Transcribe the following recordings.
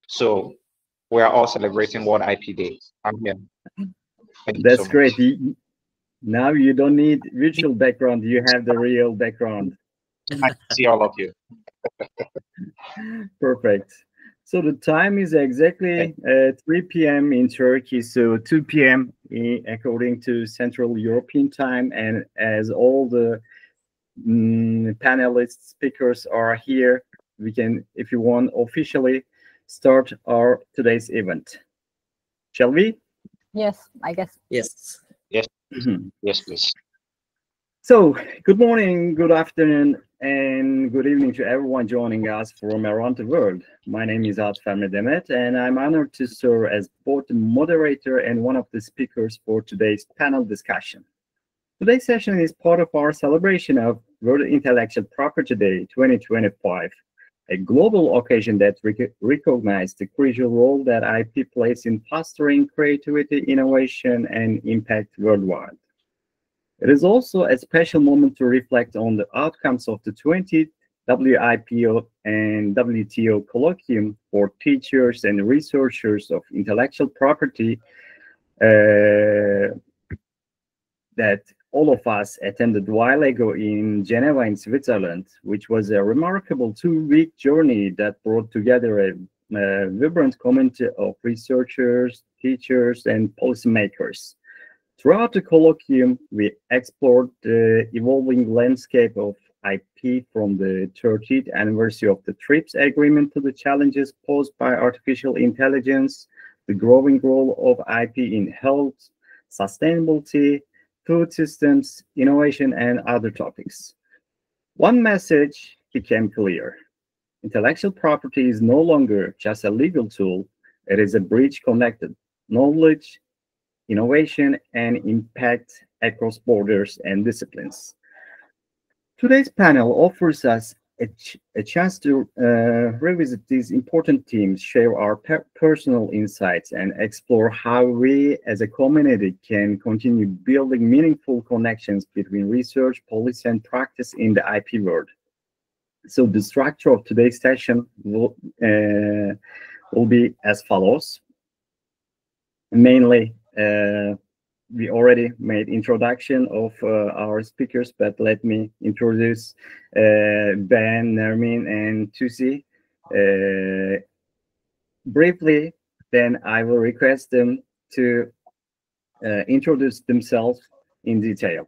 So we are all celebrating World IP Day. I'm here. Thank you so That's great. much. Now you don't need virtual background. You have the real background. I see all of you. Perfect. So the time is exactly Thank 3 p.m. in Turkey, so 2 p.m. According to Central European time. And as all the panelists, speakers are here, we can, if you want, officially start our today's event. Shall we? Yes, I guess. Yes. Yes, Mhm. yes, please. So, good morning, good afternoon, and good evening to everyone joining us from around the world. My name is Atfer Demet, and I'm honored to serve as both the moderator and one of the speakers for today's panel discussion. Today's session is part of our celebration of World Intellectual Property Day 2025, a global occasion that recognizes the crucial role that IP plays in fostering creativity, innovation, and impact worldwide. It is also a special moment to reflect on the outcomes of the 20th WIPO and WTO colloquium for teachers and researchers of intellectual property uh, that all of us attended a while ago in Geneva in Switzerland, which was a remarkable 2-week journey that brought together a vibrant community of researchers, teachers, and policymakers. Throughout the colloquium, we explored the evolving landscape of IP from the 30th anniversary of the TRIPS agreement to the challenges posed by artificial intelligence, the growing role of IP in health, sustainability, food systems, innovation, and other topics. One message became clear. Intellectual property is no longer just a legal tool, it is a bridge connected knowledge, innovation, and impact across borders and disciplines. Today's panel offers us a chance to revisit these important themes, share our personal insights, and explore how we as a community can continue building meaningful connections between research, policy, and practice in the IP world. So the structure of today's session will be as follows. Mainly, we already made introduction of our speakers, but let me introduce Ben, Nermin, and Tusi briefly. Then I will request them to introduce themselves in detail.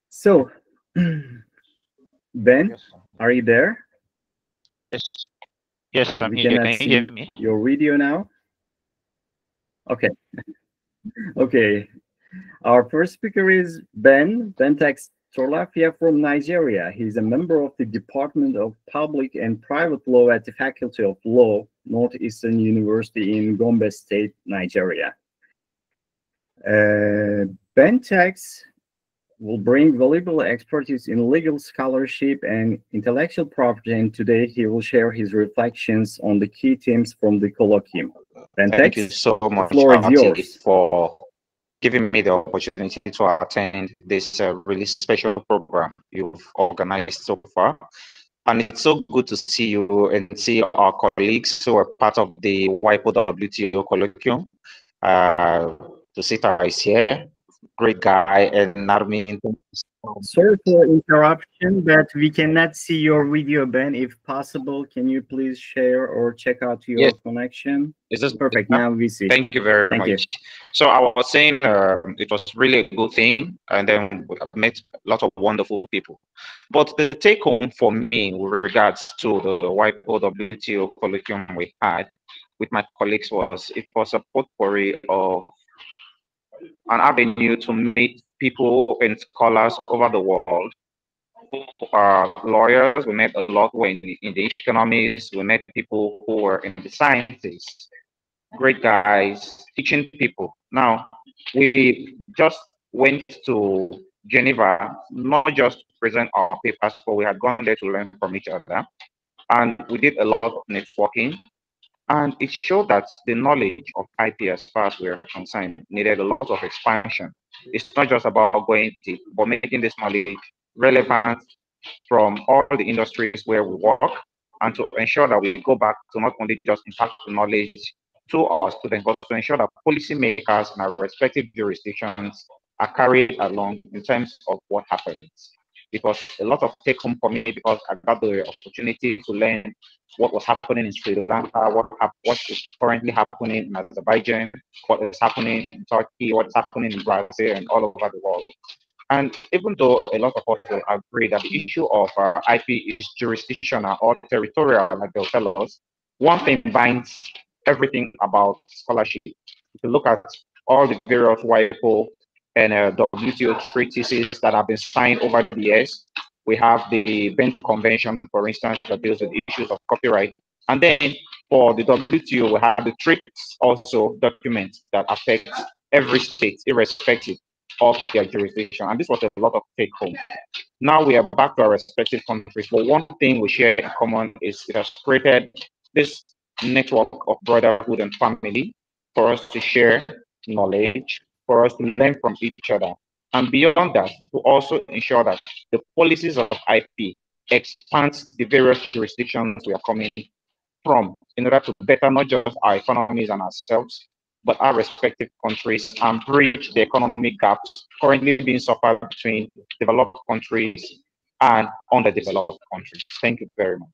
So, Ben, Yes, sir. are you there? Yes, yes, I'm We here. cannot Can you see hear me? your video now. Okay, okay. Our first speaker is Ben Bentex Torlafia from Nigeria. He's a member of the Department of Public and Private Law at the Faculty of Law, Northeastern University in Gombe State, Nigeria. Bentex will bring valuable expertise in legal scholarship and intellectual property, and today he will share his reflections on the key themes from the colloquium. Thank you Bentex, so the much, floor is Artie, yours. for giving me the opportunity to attend this really special program you've organized so far. And it's so good to see you and see our colleagues who are part of the WIPO-WTO colloquium. Uh, Tusita is here, great guy, and Narmin. Sorry for interruption, but we cannot see your video, Ben. If possible, can you please share or check out your Yes, connection? is this Perfect. Now we see. Thank you very Thank you. much. So I was saying it was really a good thing, and then we have met a lot of wonderful people. But the take home for me with regards to the WIPO-WTO colloquium we had with my colleagues was it was a potpourri of an avenue to meet people and scholars over the world who are lawyers. We met a lot who were in the economies. We met people who were in the sciences, great guys, teaching people. Now, we just went to Geneva, not just to present our papers, but we had gone there to learn from each other. And we did a lot of networking. And it showed that the knowledge of IP, as far as we are concerned, needed a lot of expansion. It's not just about going deep, but making this knowledge relevant from all the industries where we work and to ensure that we go back to not only just impart the knowledge to our students, but to ensure that policymakers in our respective jurisdictions are carried along in terms of what happens. It was a lot of take home for me because I got the opportunity to learn what was happening in Sri Lanka, what is currently happening in Azerbaijan, what is happening in Turkey, what is happening in Brazil, and all over the world. And even though a lot of us will agree that the issue of IP is jurisdictional or territorial, like they'll tell us, one thing binds everything about scholarship. If you look at all the various WIPO and WTO treaties that have been signed over the years, we have the Berne Convention, for instance, that deals with issues of copyright. And then for the WTO, we have the TRIPS also documents that affect every state, irrespective of their jurisdiction. And this was a lot of take home. Now we are back to our respective countries, but one thing we share in common is it has created this network of brotherhood and family for us to share knowledge, for us to learn from each other. And beyond that, to also ensure that the policies of IP expands the various jurisdictions we are coming from in order to better not just our economies and ourselves, but our respective countries and bridge the economic gaps currently being suffered between developed countries and underdeveloped countries. Thank you very much.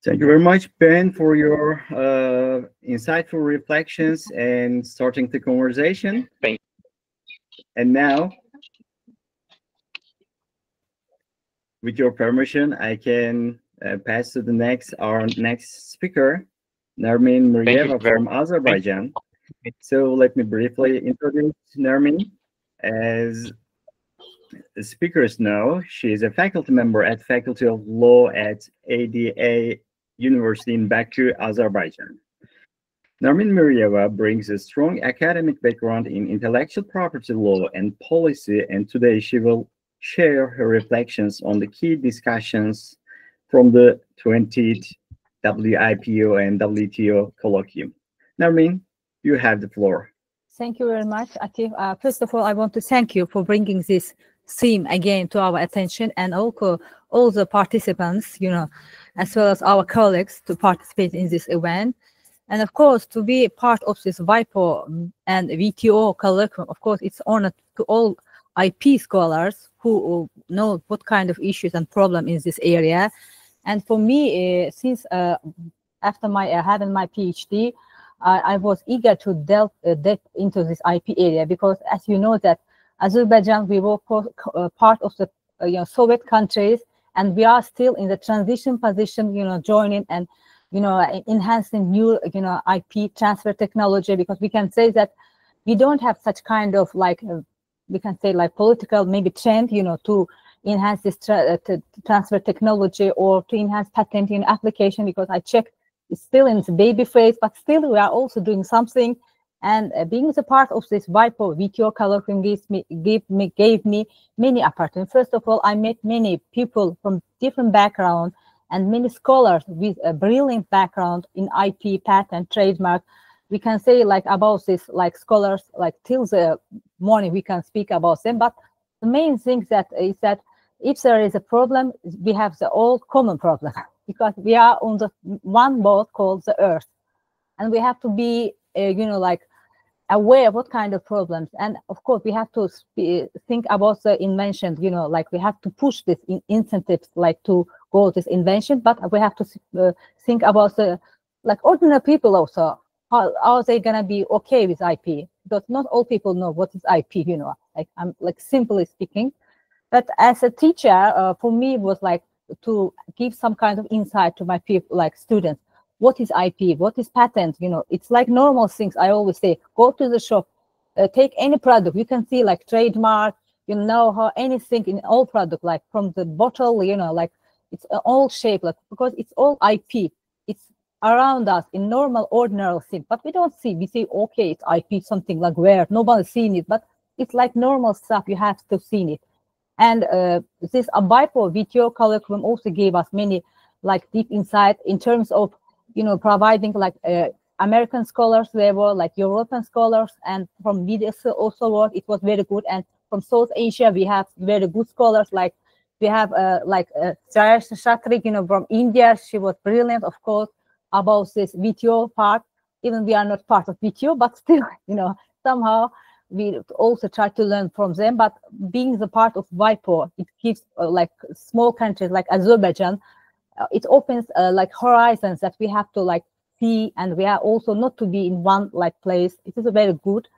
Thank you very much, Ben, for your insightful reflections and starting the conversation. Thank you. And now, with your permission, I can pass to our next speaker, Nermin Mirieva from Azerbaijan. So let me briefly introduce Nermin. As the speakers know, she is a faculty member at Faculty of Law at ADA University in Baku, Azerbaijan. Nermin Mirieva brings a strong academic background in intellectual property law and policy, and today she will share her reflections on the key discussions from the 20th WIPO and WTO colloquium. Nermin, you have the floor. Thank you very much, Atif. First of all, I want to thank you for bringing this theme again to our attention, and also all the participants, as well as our colleagues to participate in this event. And of course, to be part of this WIPO and WTO colloquium, of course, it's honor to all IP scholars who know what kind of issues and problem in this area. And for me, since after having my PhD, I was eager to delve into this IP area, because as you know that Azerbaijan, we were part of the Soviet countries, and we are still in the transition position, joining and enhancing new IP transfer technology, because we can say that we don't have such kind of we can say political maybe trend to enhance this transfer technology or to enhance patenting application, because I checked it's still in the baby phase, but still we are also doing something. And being a part of this WIPO WTO colloquium gave me many opportunities. First of all, I met many people from different backgrounds and many scholars with a brilliant background in IP, patent, trademark. We can say about this, scholars till the morning we can speak about them. But the main thing is that if there is a problem, we have the all common problem, because we are on the one boat called the Earth, and we have to be aware of what kind of problems. And of course, we have to think about the invention. We have to push this incentives to go this invention, but we have to think about the ordinary people also. How are they gonna be okay with IP? Because not all people know what is IP. I'm simply speaking. But as a teacher, for me, it was to give some kind of insight to my people, students. What is IP? What is patent? It's like normal things. I always say, go to the shop, take any product. You can see trademark, how anything in all product, from the bottle, it's all shape, because it's all IP. It's around us in normal, ordinary thing, but we don't see. We say, okay, it's IP, something rare. Nobody's seen it, but it's normal stuff. You have to see it. And this WIPO WTO colloquium also gave us many deep insight in terms of providing American scholars. There were European scholars, and from media also work. It was very good. And from South Asia, we have very good scholars We have like Jayesh Shatrik, from India. She was brilliant, of course, about this VTO part. Even we are not part of VTO, but still, somehow we also try to learn from them. But being the part of WIPO, it gives like small countries like Azerbaijan, it opens like horizons that we have to like see, and we are also not to be in one like place. It is very good,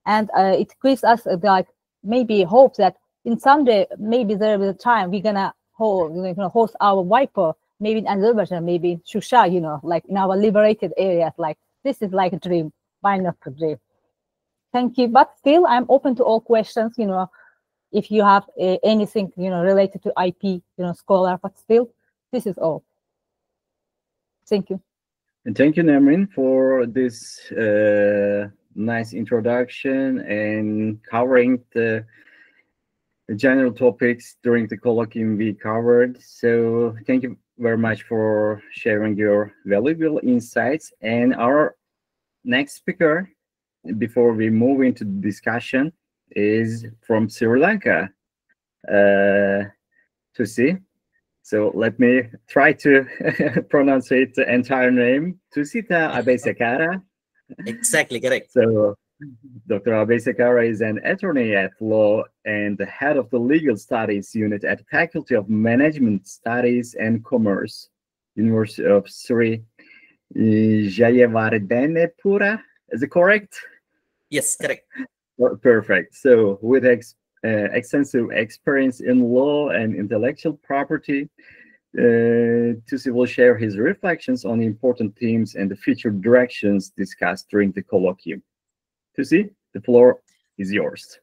and it gives us like maybe hope that in someday maybe there will be a time we're gonna host our WIPO, maybe in Azerbaijan, maybe in Shusha, like in our liberated areas. Like this is like a dream. Why not a dream? Thank you. But still, I'm open to all questions. If you have anything related to IP, scholar. But still, this is all. Thank you. And thank you, Nermin, for this nice introduction and covering the general topics during the colloquium we covered. So thank you very much for sharing your valuable insights. And our next speaker, before we move into the discussion, is from Sri Lanka, Tusi. So let me try to pronounce the entire name, Tusita Abesekara. Exactly correct. So Dr. Abesekara is an attorney at law and the head of the legal studies unit at Faculty of Management Studies and Commerce, University of Sri Jayewardenepura. Is it correct? Yes, correct. Perfect. So with extensive experience in law and intellectual property, Tusi will share his reflections on important themes and the future directions discussed during the colloquium. Tusi, the floor is yours.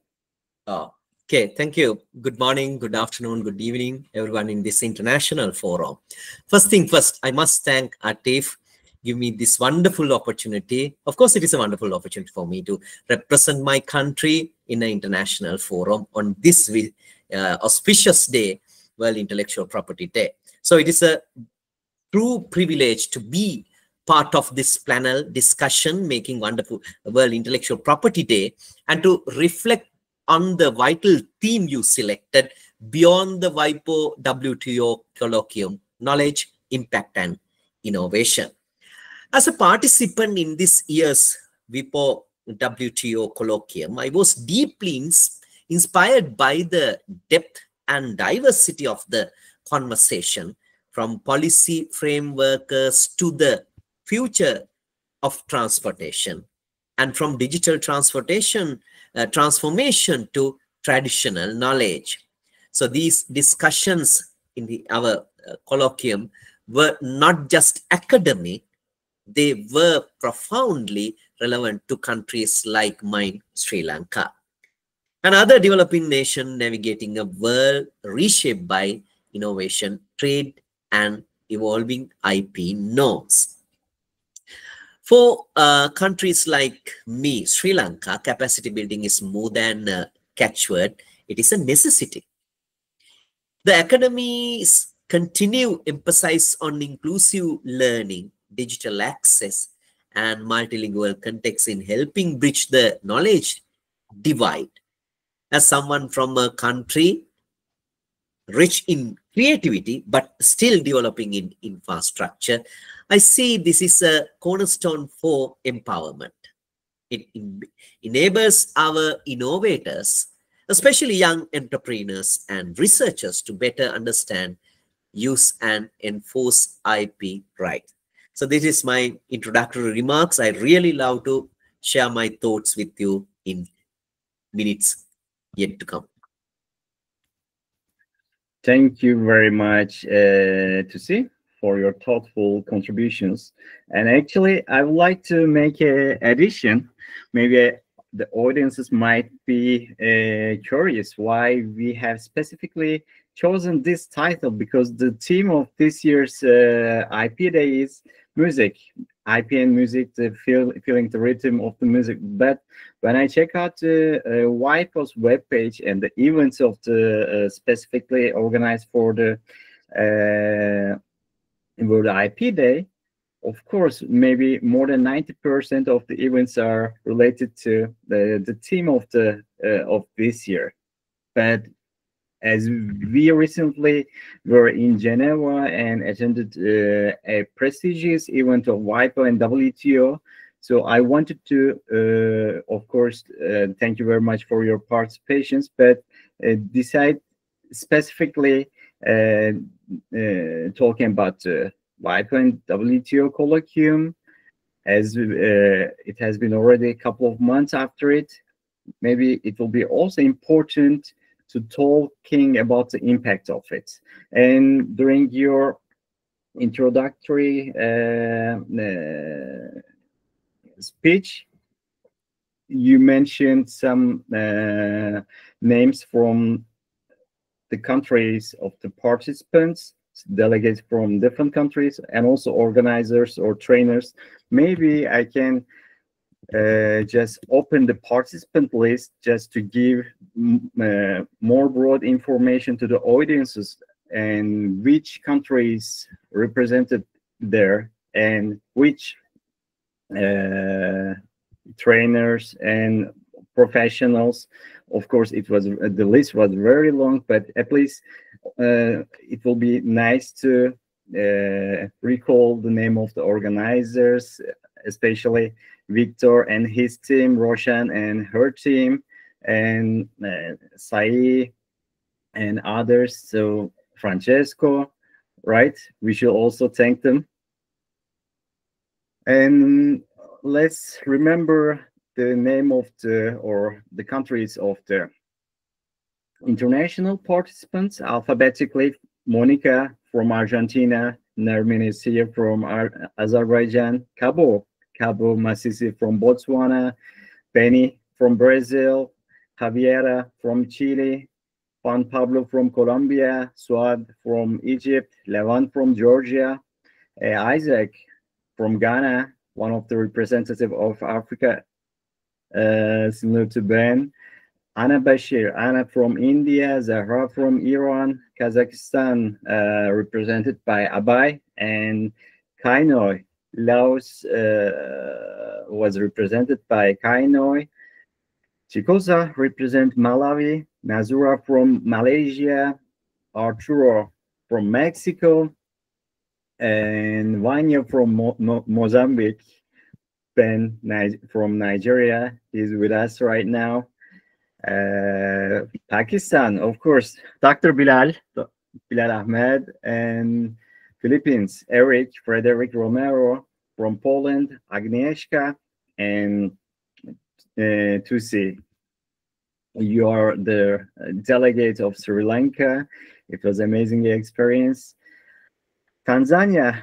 Okay, thank you. Good morning, good afternoon, good evening, everyone in this international forum. First thing first, I must thank Atif give me this wonderful opportunity. Of course, it is a wonderful opportunity for me to represent my country in an international forum on this auspicious day, World Intellectual Property Day. So it is a true privilege to be part of this panel discussion, making wonderful World Intellectual Property Day, and to reflect on the vital theme you selected beyond the WIPO WTO colloquium, knowledge, impact, and innovation. As a participant in this year's WIPO WTO colloquium, I was deeply inspired by the depth and diversity of the conversation, from policy frameworks to the future of transportation, and from digital transformation to traditional knowledge. So these discussions in our colloquium were not just academic, they were profoundly relevant to countries like mine, Sri Lanka, and other developing nations navigating a world reshaped by innovation, trade, and evolving IP norms. For countries like me, Sri Lanka, capacity building is more than a catchword, it is a necessity. The academies continue emphasize on inclusive learning, digital access, and multilingual context in helping bridge the knowledge divide. As someone from a country rich in creativity, but still developing in infrastructure, I see this is a cornerstone for empowerment. It enables our innovators, especially young entrepreneurs and researchers, to better understand, use, and enforce IP rights. So this is my introductory remarks. I really love to share my thoughts with you in minutes yet to come. Thank you very much, Tusi, for your thoughtful contributions. And actually, I would like to make an addition. Maybe the audiences might be curious why we have specifically chosen this title, because the theme of this year's IP Day is music, IP and music, feeling the rhythm of the music. But when I check out the WIPO's webpage and the events of the specifically organized for the World IP Day, of course, maybe more than 90% of the events are related to the theme of the of this year. But as we recently were in Geneva and attended a prestigious event of WIPO and WTO. So I wanted to, of course, thank you very much for your participation, but decide specifically talking about WIPO and WTO colloquium, as it has been already a couple of months after it. Maybe it will be also important to talking about the impact of it. And during your introductory speech, you mentioned some names from the countries of the participants, delegates from different countries, and also organizers or trainers. Maybe I can just open the participant list just to give more broad information to the audiences and which countries represented there and which trainers and professionals. Of course, it was the list was very long, but at least it will be nice to recall the name of the organizers, especially Victor and his team, Roshan and her team, and Sai and others. So Francesco, right? We should also thank them. And let's remember the name of the countries of the international participants alphabetically. Monica from Argentina, Nermin is here from Azerbaijan, Cabo Masisi from Botswana, Benny from Brazil, Javiera from Chile, Juan Pablo from Colombia, Suad from Egypt, Levant from Georgia, Isaac from Ghana, one of the representatives of Africa, similar to Ben, Anna Bashir, Anna from India, Zahra from Iran, Kazakhstan, represented by Abay, and Kainoy, Laos was represented by Kainoy, Chikosa represent Malawi, Nazura from Malaysia, Arturo from Mexico, and Vanya from Mozambique, Ben from Nigeria is with us right now. Pakistan, of course, Dr. Bilal Ahmed, and Philippines, Eric Frederick Romero, from Poland, Agnieszka, and Tusi. You are the delegate of Sri Lanka. It was amazing experience. Tanzania,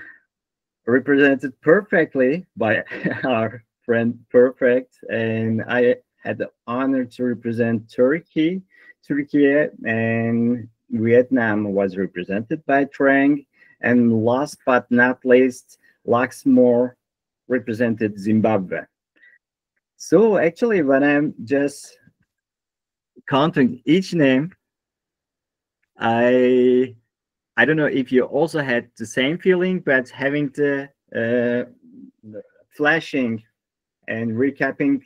represented perfectly by our friend Perfect, and I had the honor to represent Turkey, and Vietnam was represented by Trang, and last but not least, Luxembourg represented Zimbabwe. So actually, when I'm just counting each name, I don't know if you also had the same feeling, but having the flashing and recapping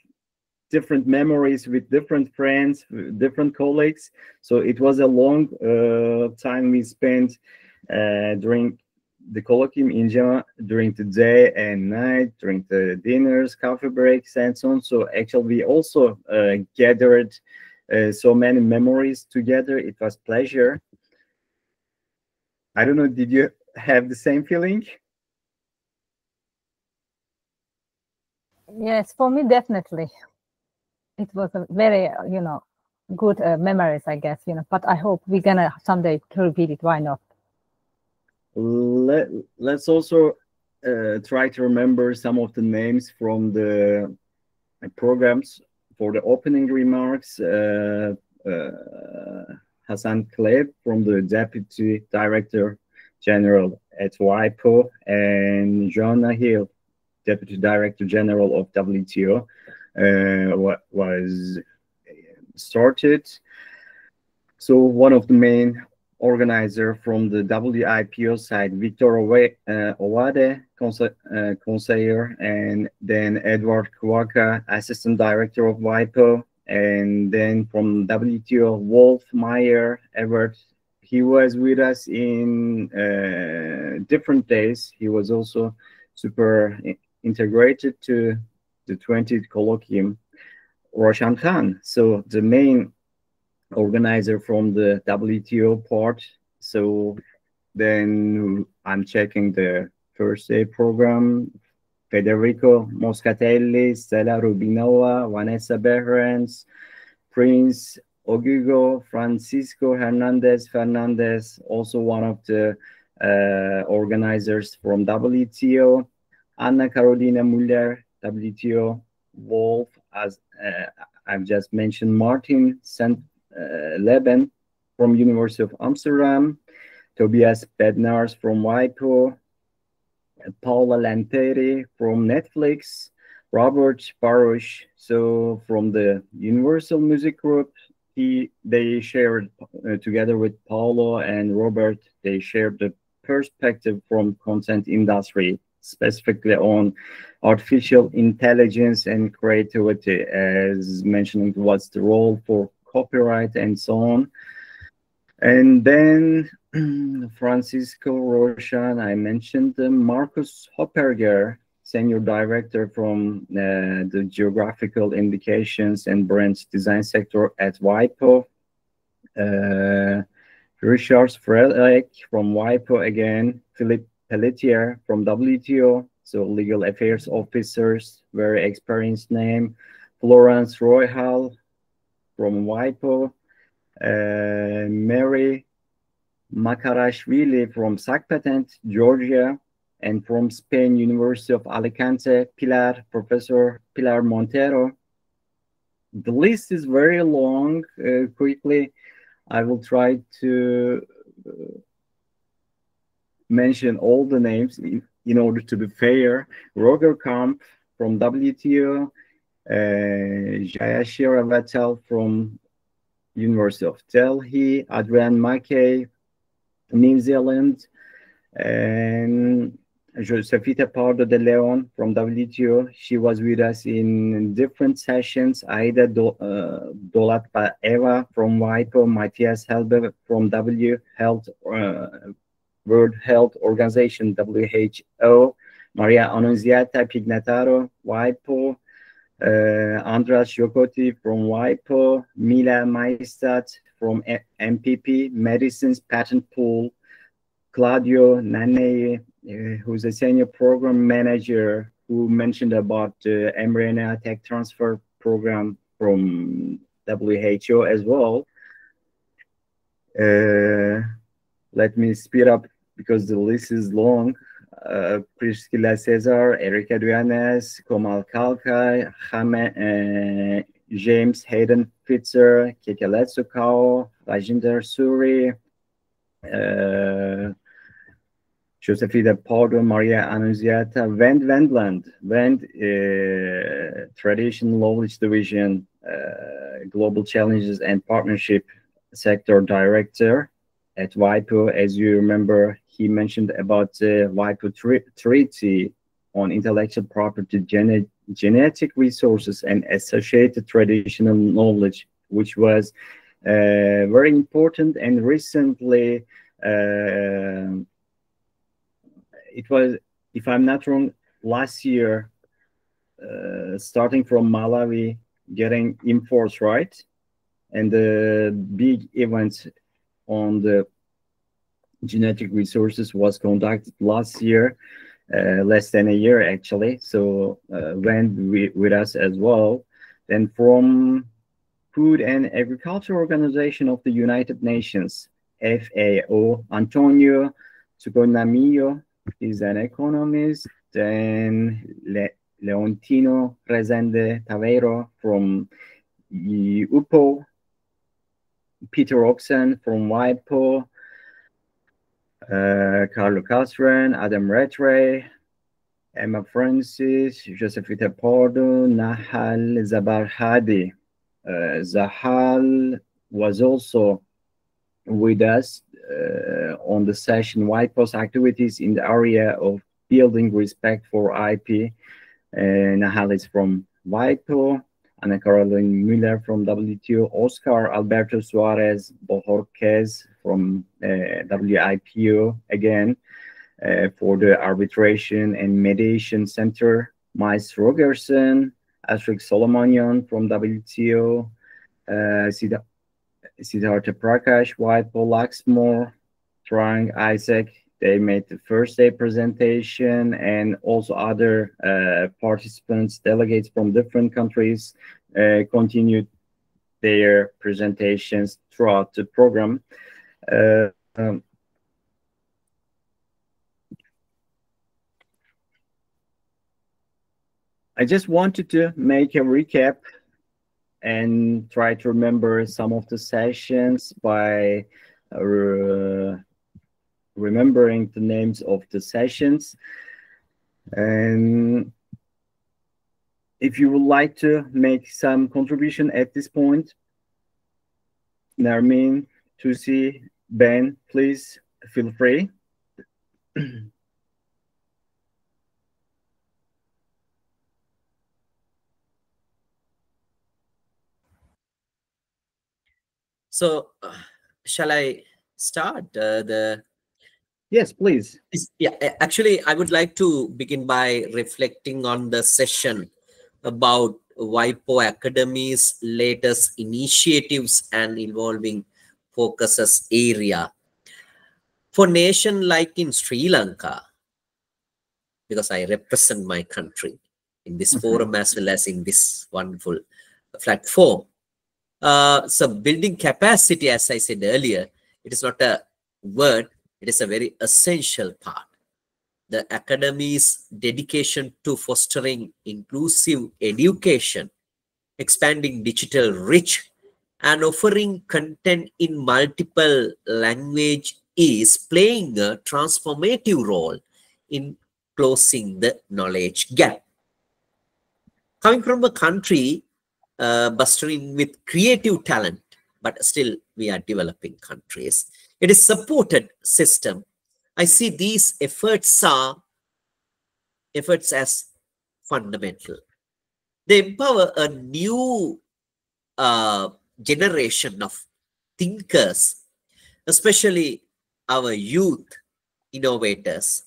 different memories with different friends, different colleagues. So it was a long time we spent during the colloquium in Geneva, during the day and night, during the dinners, coffee breaks, and so on. So actually, we also gathered so many memories together. It was pleasure. I don't know, did you have the same feeling? Yes, for me, definitely. It was a very, good memories, I guess, but I hope we're gonna someday to repeat it. Why not? Let's also try to remember some of the names from the programs for the opening remarks. Hassan Kleb from the Deputy Director General at WIPO, and John Nahil, Deputy Director General of WTO, was started. So one of the main organizer from the WIPO side, Victor Owade, conseiller, and then Edward Kwaka, Assistant Director of WIPO, And then from WTO, Wolf Meyer Everett. He was with us in different days. He was also super integrated to the 20th colloquium. Roshan Khan, so the main organizer from the WTO part. So then I'm checking the first day program. Federico Moscatelli, Stella Rubinova, Vanessa Behrens, Prince Ogugo, Francisco Fernandez, also one of the organizers from WTO, Anna Carolina Muller, WTO, Wolf, as I've just mentioned, Martin St. Leben from University of Amsterdam, Tobias Bednars from WIPO, Paula Lanteri from Netflix, Robert Baruch, so from the Universal Music Group. They shared together with Paulo and Robert, they shared the perspective from content industry, specifically on artificial intelligence and creativity, as mentioning what's the role for copyright and so on. And then Francisco Roshan, I mentioned Marcus Hopperger, Senior Director from the Geographical Indications and Brands Design Sector at WIPO. Richard Frelick from WIPO again, Philippe Pelletier from WTO, so Legal Affairs Officers, very experienced name, Florence Royhal from WIPO, Mary Makarashvili from SAC-Patent, Georgia, and from Spain, University of Alicante, Professor Pilar Montero. The list is very long. Quickly, I will try to mention all the names in order to be fair. Roger Kamp from WTO, Jayashira Vattel from University of Delhi, Adrian Mackey, New Zealand, and Josefita Pardo de Leon from WTO. She was with us in different sessions. Aida Dolatbaeva from WIPO, Matthias Helbe from World Health Organization, WHO, Maria Annunziata Pignataro, WIPO, Andras Jokoti from WIPO, Mila Maestat from MPP, Medicines Patent Pool, Claudio Nane, who's a senior program manager, who mentioned about the mRNA tech transfer program from WHO as well. Let me speed up because the list is long. Priscilla Cesar, Erika Duanes, Komal Kalkai, James Hayden Fitzer, Kekeletsu Kao, Rajinder Suri, Josefina Pardo, Maria Annunziata, Vend Wendland, Traditional Knowledge Division, Global Challenges and Partnership Sector Director at WIPO. As you remember, he mentioned about the WIPO Treaty on Intellectual Property, Genetic Resources and Associated Traditional Knowledge, which was very important, and recently it was, if I'm not wrong, last year, starting from Malawi, getting enforced, right? And the big event on the genetic resources was conducted last year, less than a year actually. So went with us as well. Then from Food and Agriculture Organization of the United Nations, FAO, Antonio Tsugonamio is an economist. Then Leontino Rezende Taveiro from UPO, Peter Oxen from WIPO, Carlo Castren, Adam Rattray, Emma Francis, Josefita Pardo, Nahal Zabarhadi. Zahal was also with us on the session WIPO's activities in the area of building respect for IP. Nahal is from WIPO. Ana Caroline Müller from WTO, Oscar Alberto Suarez Bojorquez from WIPO again for the Arbitration and Mediation Center, Mais Rogerson, Astrid Solomonian from WTO, Siddhartha Prakash, White Paul Laxmore, Trang Isaac. They made the first day presentation, and also other participants, delegates from different countries continued their presentations throughout the program. I just wanted to make a recap and try to remember some of the sessions by remembering the names of the sessions. And if you would like to make some contribution at this point, Nermin, Tusi, Ben, please feel free. So, shall I start Yes, please. Yeah, actually, I would like to begin by reflecting on the session about WIPO Academy's latest initiatives and evolving focuses area. For nation like in Sri Lanka, because I represent my country in this forum as well as in this wonderful platform. So building capacity, as I said earlier, it is not a word, it is a very essential part. The Academy's dedication to fostering inclusive education, expanding digital reach, and offering content in multiple languages is playing a transformative role in closing the knowledge gap. Coming from a country bustling with creative talent, but still we are developing countries, it is supported system. I see these efforts as fundamental. They empower a new generation of thinkers, especially our youth innovators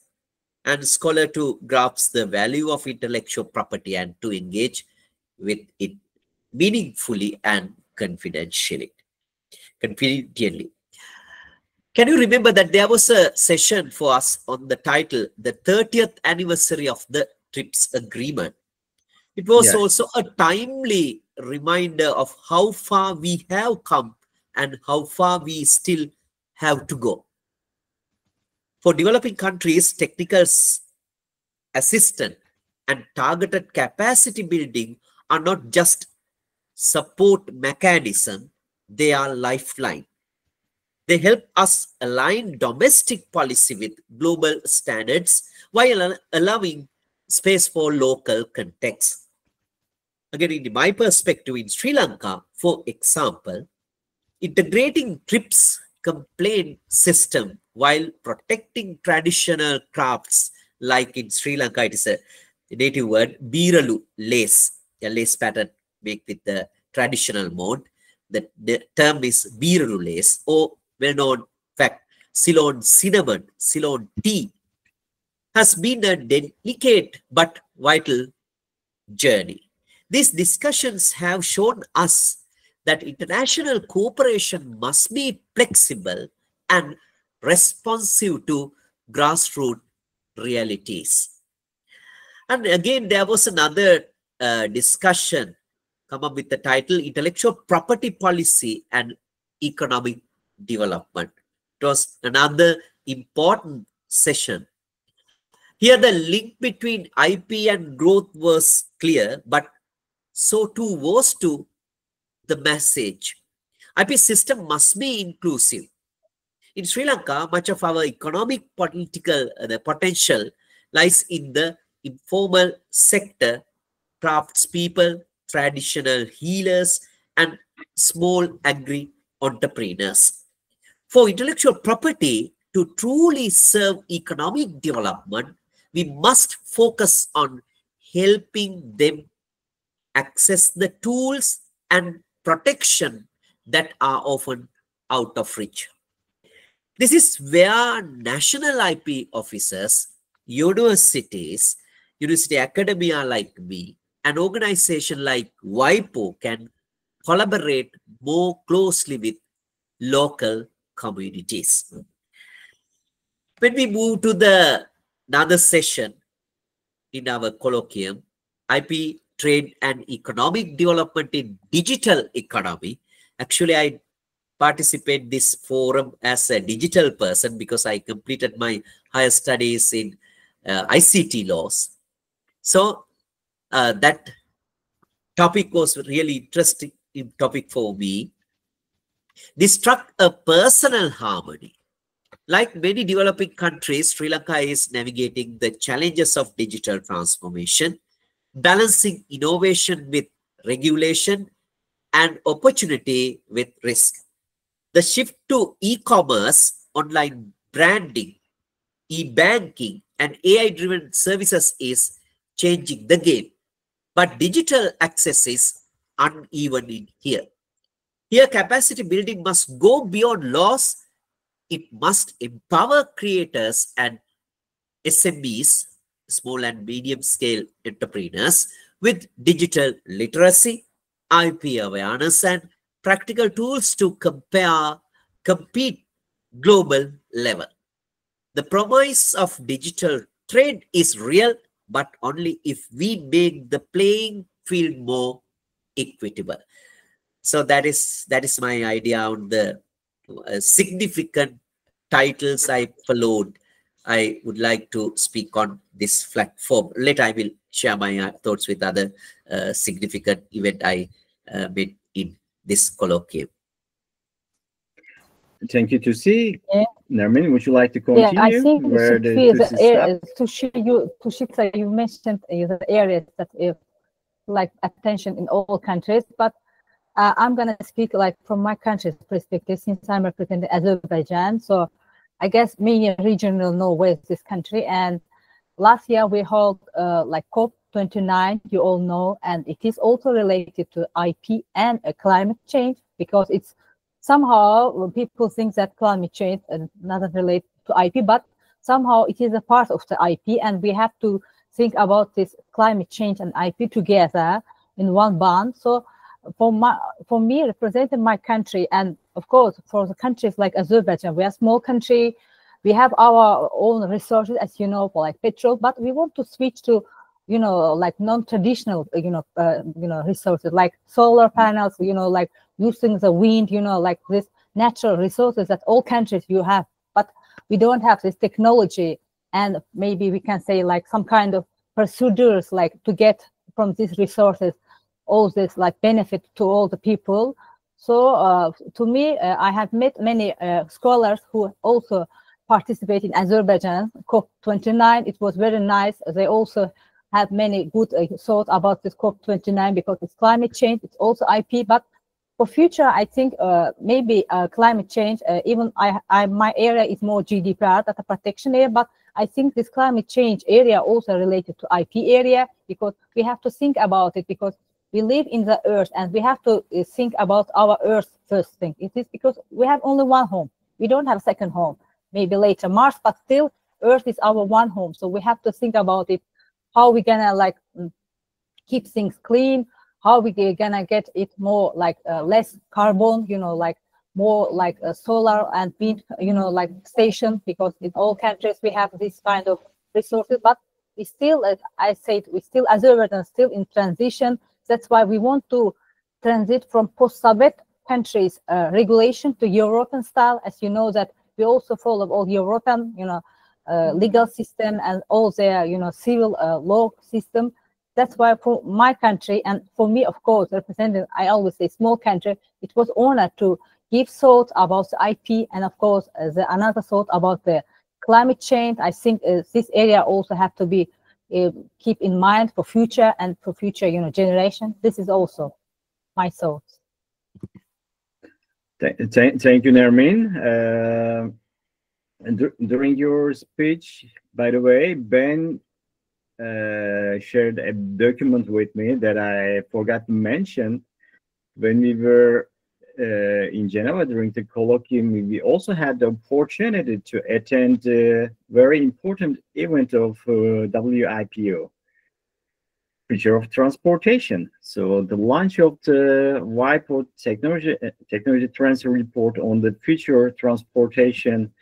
and scholars, to grasp the value of intellectual property and to engage with it meaningfully and confidentially. Can you remember that there was a session for us on the title, the 30th anniversary of the TRIPS agreement? It was also a timely reminder of how far we have come and how far we still have to go. For developing countries, technical assistance and targeted capacity building are not just support mechanism, they are lifeline. They help us align domestic policy with global standards while allowing space for local context. Again, in my perspective, in Sri Lanka, for example, integrating TRIPS complaint system while protecting traditional crafts, like in Sri Lanka, it is a native word, Biralu lace, a lace pattern made with the traditional mode. The term is Biralu lace, or well-known fact, Ceylon cinnamon, Ceylon tea, has been a delicate but vital journey. These discussions have shown us that international cooperation must be flexible and responsive to grassroots realities. And again, there was another discussion come up with the title, Intellectual Property Policy and Economic Development. It was another important session. Here the link between IP and growth was clear, but so too was to the message. IP system must be inclusive. In Sri Lanka, much of our economic political potential lies in the informal sector, craftspeople, traditional healers, and small agri entrepreneurs. For intellectual property to truly serve economic development, we must focus on helping them access the tools and protection that are often out of reach. This is where national IP officers, universities, university academia like me, an organization like WIPO can collaborate more closely with local communities. When we move to another session in our colloquium, IP, trade and economic development in digital economy. Actually, I participate this forum as a digital person because I completed my higher studies in ICT laws. So that topic was really interesting topic for me. This struck a personal harmony. Like many developing countries, Sri Lanka is navigating the challenges of digital transformation, balancing innovation with regulation and opportunity with risk. The shift to e-commerce, online branding, e-banking, and AI-driven services is changing the game. But digital access is uneven in here. Here, capacity building must go beyond laws. It must empower creators and SMEs, small and medium-scale entrepreneurs, with digital literacy, IP awareness, and practical tools to compete global level. The promise of digital trade is real, but only if we make the playing field more equitable. So that is my idea on the significant titles I followed. I would like to speak on this platform. Later, I will share my thoughts with other significant event I made in this colloquium. Thank you, Tusi. Yeah. Nermin, would you like to continue? Yeah, I think where Tushita, you mentioned the areas that like attention in all countries, but I'm going to speak like from my country's perspective since I'm representing Azerbaijan. So I guess many regional know where this country. And last year we held like COP29, you all know, and it is also related to IP and climate change, because it's somehow people think that climate change doesn't relate to IP, but somehow it is a part of the IP, and we have to think about this climate change and IP together in one bond. So for me, representing my country, and of course for the countries like Azerbaijan, we are a small country, we have our own resources, as you know, for like petrol, but we want to switch to, you know, like non-traditional, resources like solar panels, you know, like using the wind, you know, like this natural resources that all countries you have, but we don't have this technology, and maybe we can say like some kind of procedures like to get from these resources all this like benefit to all the people. So to me, I have met many scholars who also participate in Azerbaijan COP29. It was very nice. They also have many good thoughts about this COP29 because it's climate change, it's also IP, but for future, I think maybe climate change, even my area is more GDPR, data protection area, but I think this climate change area also related to IP area, because we have to think about it, because we live in the earth and we have to think about our earth first thing. It is because we have only one home. We don't have a second home, maybe later Mars, but still earth is our one home. So we have to think about it, how we gonna like keep things clean, how we gonna get it more like less carbon, you know, like more like solar and wind, you know, like station, because in all countries we have this kind of resources, but we still, as I said, we still, Azerbaijan still in transition. That's why we want to transit from post-Soviet countries regulation to European style. As you know that we also follow all European, you know, legal system and all their, you know, civil law system. That's why for my country and for me, of course, representing, I always say small country, it was honored to give thought about the IP and of course another thought about the climate change. I think this area also have to be keep in mind for future and for future, you know, generation. This is also my thoughts. Thank you, Nermin. And during your speech, by the way, Ben shared a document with me that I forgot to mention. When we were in Geneva during the colloquium, we also had the opportunity to attend a very important event of WIPO, Future of Transportation. So the launch of the WIPO technology transfer report on the future of transportation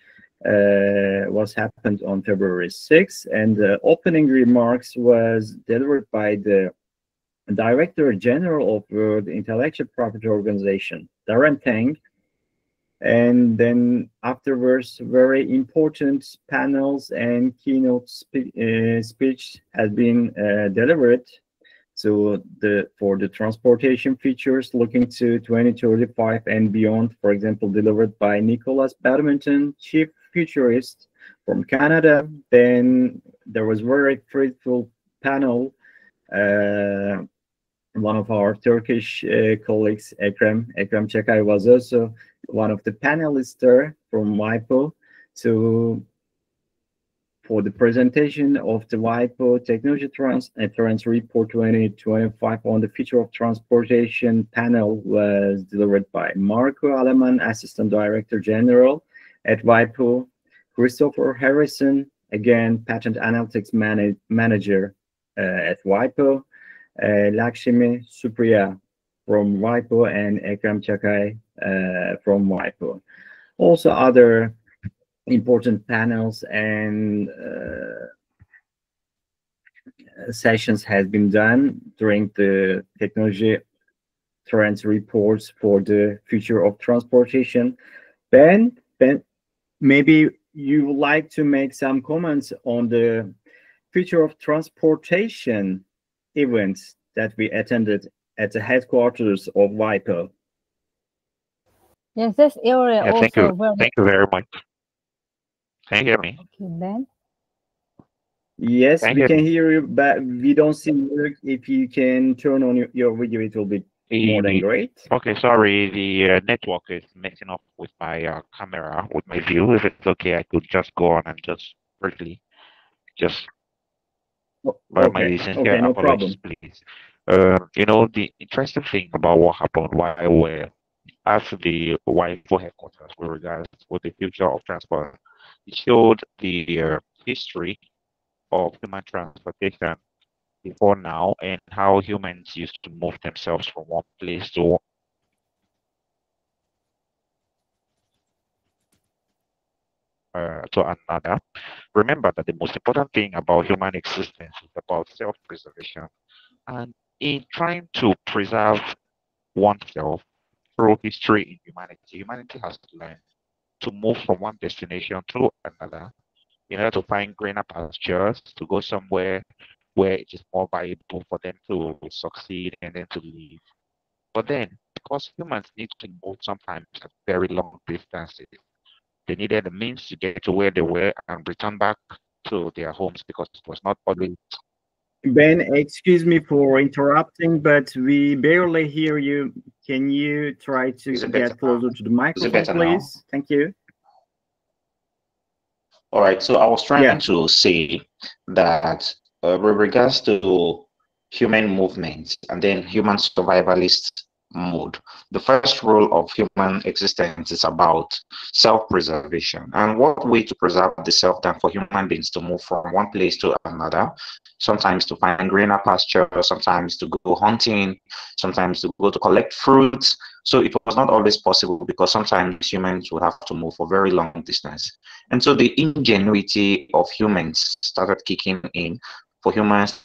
was happened on February 6th, and the opening remarks was delivered by the Director General of the Intellectual Property Organization, Darren Tang. And then afterwards, very important panels and keynote speech has been delivered. So for the transportation features looking to 2035 and beyond, for example, delivered by Nicholas Badminton, Chief Futurist from Canada. Then there was very fruitful panel. One of our Turkish colleagues, Ekrem Çakay, was also one of the panelists there from WIPO. So for the presentation of the WIPO Technology Transfer Report 2025 on the future of transportation panel was delivered by Marco Aleman, Assistant Director General at WIPO, Christopher Harrison, again, Patent Analytics Manager at WIPO, Lakshmi Supriya from WIPO, and Ekrem Çakay from WIPO. Also, other important panels and sessions has been done during the technology trends reports for the future of transportation. Ben, maybe you would like to make some comments on the future of transportation events that we attended at the headquarters of WIPO. Yes, this area also. Thank you. Thank you very much. Can you hear me? Okay, Ben. Yes, we can hear you, but we don't see you. If you can turn on your video, it will be more than great. Okay, sorry, the network is messing up with my camera, with my view. If it's okay, I could just go on and just briefly just my sincere no apologies, problem. please. You know, the interesting thing about what happened while we're at the WIPO headquarters with regards to the future of transport, it showed the history of human transportation before now and how humans used to move themselves from one place to another. Remember that the most important thing about human existence is about self-preservation. And in trying to preserve oneself through history in humanity has to learn to move from one destination to another in order to find greener pastures, to go somewhere where it is more viable for them to succeed and then to live. But then, because humans need to move sometimes at very long distances, they needed the means to get to where they were and return back to their homes because it was not always. Ben, excuse me for interrupting, but we barely hear you. Can you try to get closer to the microphone, please? Thank you. All right, so I was trying to say that with regards to human movements and then human survivalist mode, the first rule of human existence is about self-preservation. And what way to preserve the self than for human beings to move from one place to another, sometimes to find greener pasture, sometimes to go hunting, sometimes to go to collect fruits. So it was not always possible because sometimes humans would have to move for very long distance. And so the ingenuity of humans started kicking in for humans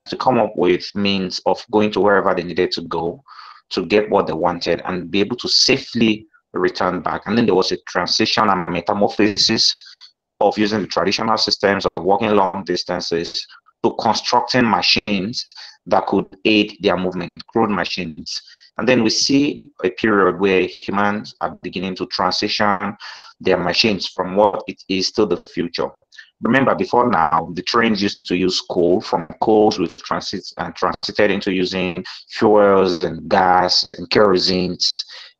to come up with means of going to wherever they needed to go to get what they wanted and be able to safely return back. And then there was a transition and metamorphosis of using the traditional systems of walking long distances to constructing machines that could aid their movement, crude machines. And then we see a period where humans are beginning to transition their machines from what it is to the future. Remember, before now, the trains used to use coal. From coals, we've transited into using fuels and gas and kerosene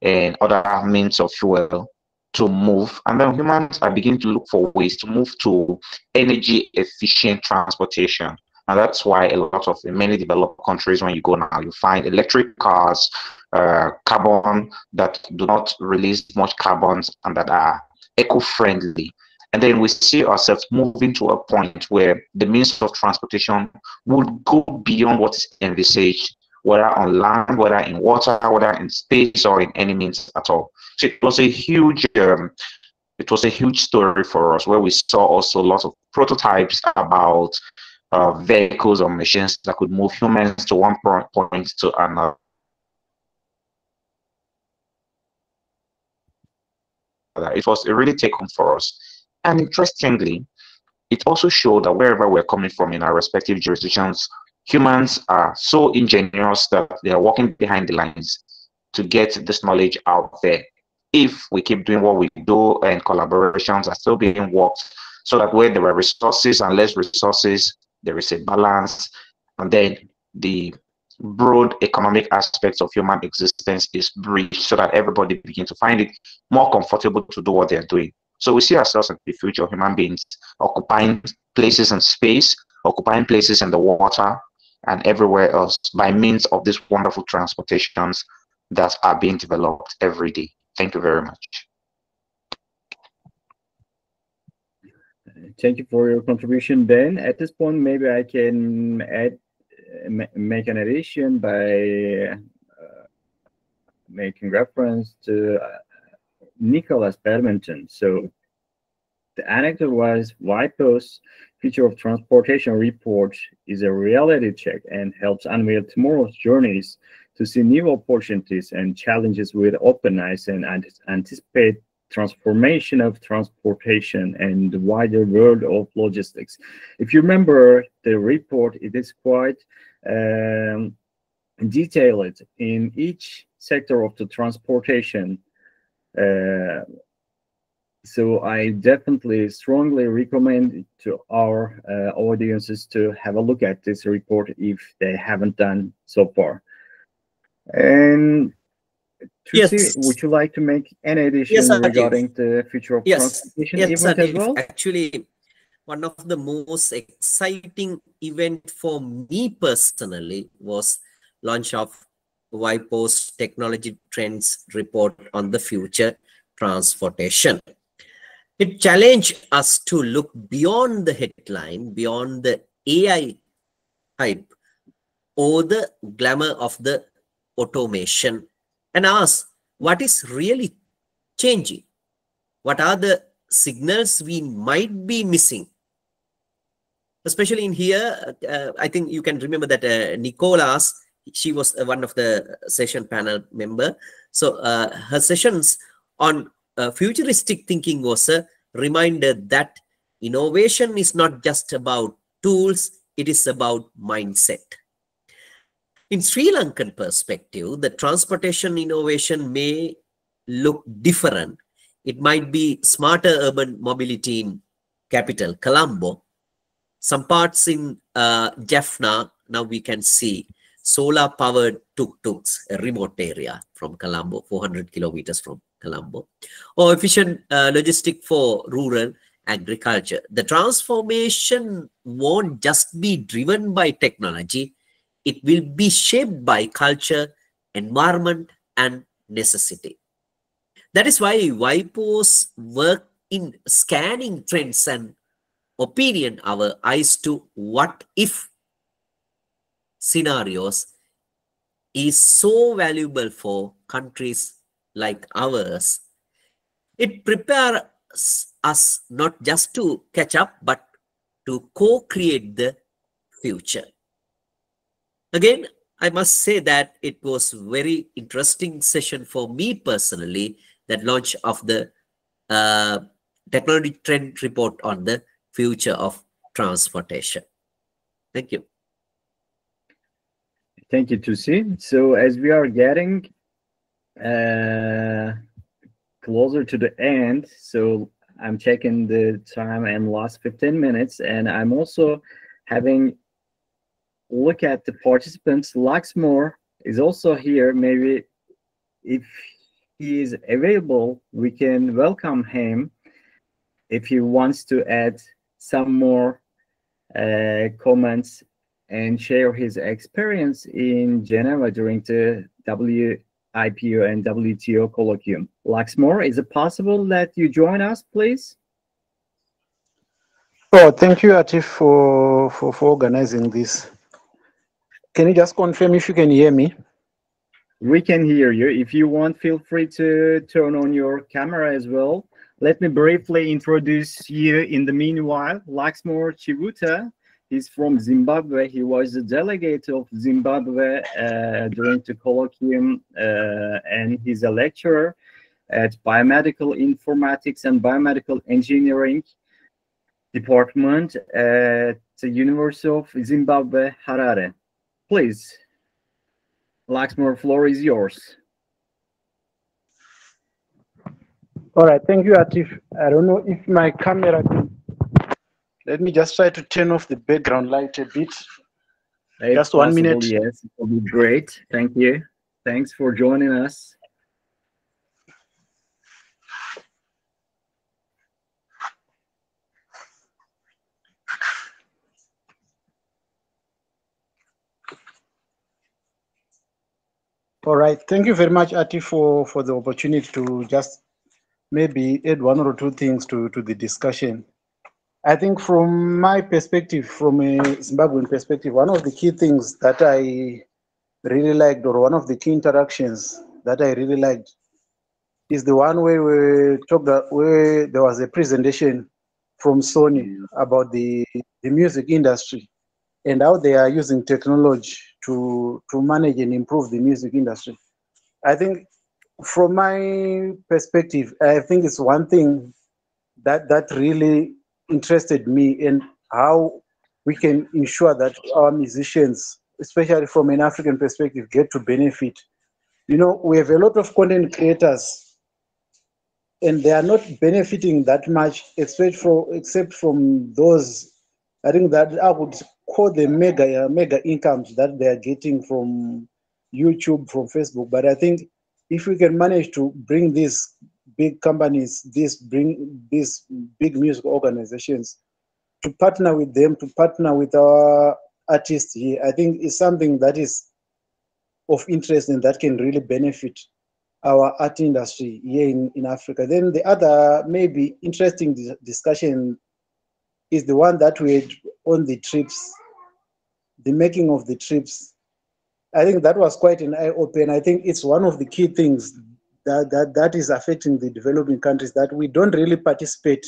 and other means of fuel. to move, and then humans are beginning to look for ways to move to energy efficient transportation. And that's why a lot of in many developed countries, when you go now, you find electric cars, carbon that do not release much carbons and that are eco-friendly. And then we see ourselves moving to a point where the means of transportation would go beyond what is envisaged, whether on land, whether in water, whether in space, or in any means at all. So it was a huge story for us, where we saw also lots of prototypes about vehicles or machines that could move humans to one point to another. It was a really take home for us. And interestingly, it also showed that wherever we're coming from in our respective jurisdictions, humans are so ingenious that they are working behind the lines to get this knowledge out there. If we keep doing what we do and collaborations are still being worked, so that where there are resources and less resources, there is a balance, and then the broad economic aspects of human existence is breached, so that everybody begins to find it more comfortable to do what they're doing. So we see ourselves in the future, human beings occupying places in space, occupying places in the water, and everywhere else by means of these wonderful transportations that are being developed every day. Thank you very much. Thank you for your contribution, Ben. At this point, maybe I can make an addition by making reference to Nicholas Badminton. So the anecdote was WIPO's Future of Transportation report is a reality check and helps unveil tomorrow's journeys to see new opportunities and challenges with open eyes and anticipate transformation of transportation and the wider world of logistics. If you remember the report, it is quite detailed in each sector of the transportation. So I definitely strongly recommend to our audiences to have a look at this report if they haven't done so far. And Tusi, would you like to make any addition regarding the future of transportation event as well? Actually, one of the most exciting event for me personally was launch of WIPO's Technology Trends report on the future transportation. It challenged us to look beyond the headline, beyond the AI hype or the glamour of the automation, and ask what is really changing. What are the signals we might be missing? Especially in here, I think you can remember that Nicolas, she was one of the session panel member. So her sessions on futuristic thinking was a reminder that innovation is not just about tools, it is about mindset. In Sri Lankan perspective, the transportation innovation may look different. It might be smarter urban mobility in capital, Colombo. Some parts in Jaffna, now we can see solar-powered tuk-tuks, a remote area from Colombo, 400 kilometers from Colombo, or efficient logistic for rural agriculture. The transformation won't just be driven by technology, it will be shaped by culture, environment, and necessity. That is why WIPO's work in scanning trends and opinion our eyes to what if scenarios is so valuable for countries like ours. It prepares us not just to catch up, but to co-create the future. Again, I must say that it was a very interesting session for me personally, that launch of the Technology Trend report on the future of transportation. Thank you. Thank you, Tusi. So as we are getting closer to the end, so I'm checking the time and last 15 minutes, and I'm also having look at the participants. Luxmore is also here. Maybe if he is available, we can welcome him if he wants to add some more comments and share his experience in Geneva during the WIPO and WTO colloquium. Luxmore, is it possible that you join us, please? Oh, thank you, Atif, for organizing this. Can you just confirm if you can hear me? We can hear you. If you want, feel free to turn on your camera as well. Let me briefly introduce you in the meanwhile. Luxmore Chivuta, he's from Zimbabwe. He was the delegate of Zimbabwe during the colloquium, and he's a lecturer at Biomedical Informatics and Biomedical Engineering Department at the University of Zimbabwe, Harare. Please, Luxmore, floor is yours. All right, thank you, Atif. I don't know if my camera can... Let me just try to turn off the background light a bit. If just 1 minute. Yes, it will be great. Thank you. Thanks for joining us. All right, thank you very much, Atif, for the opportunity to just maybe add one or two things to the discussion. I think from my perspective, from a Zimbabwean perspective, one of the key things that I really liked, or one of the key interactions that I really liked, is the one where we talked where there was a presentation from Sony about the music industry and how they are using technology to manage and improve the music industry. I think from my perspective, I think it's one thing that really interested me in how we can ensure that our musicians, especially from an African perspective, get to benefit. You know, we have a lot of content creators and they are not benefiting that much, except from those, I think that I would call them mega incomes that they are getting from YouTube, from Facebook. But I think if we can manage to bring these big companies, bring these big music organizations to partner with them, to partner with our artists here, I think it's something that is of interest and that can really benefit our art industry here in Africa. Then the other maybe interesting discussion is the one that we had on the trips, the making of the trips. I think that was quite an eye-opener. I think it's one of the key things that is affecting the developing countries, that we don't really participate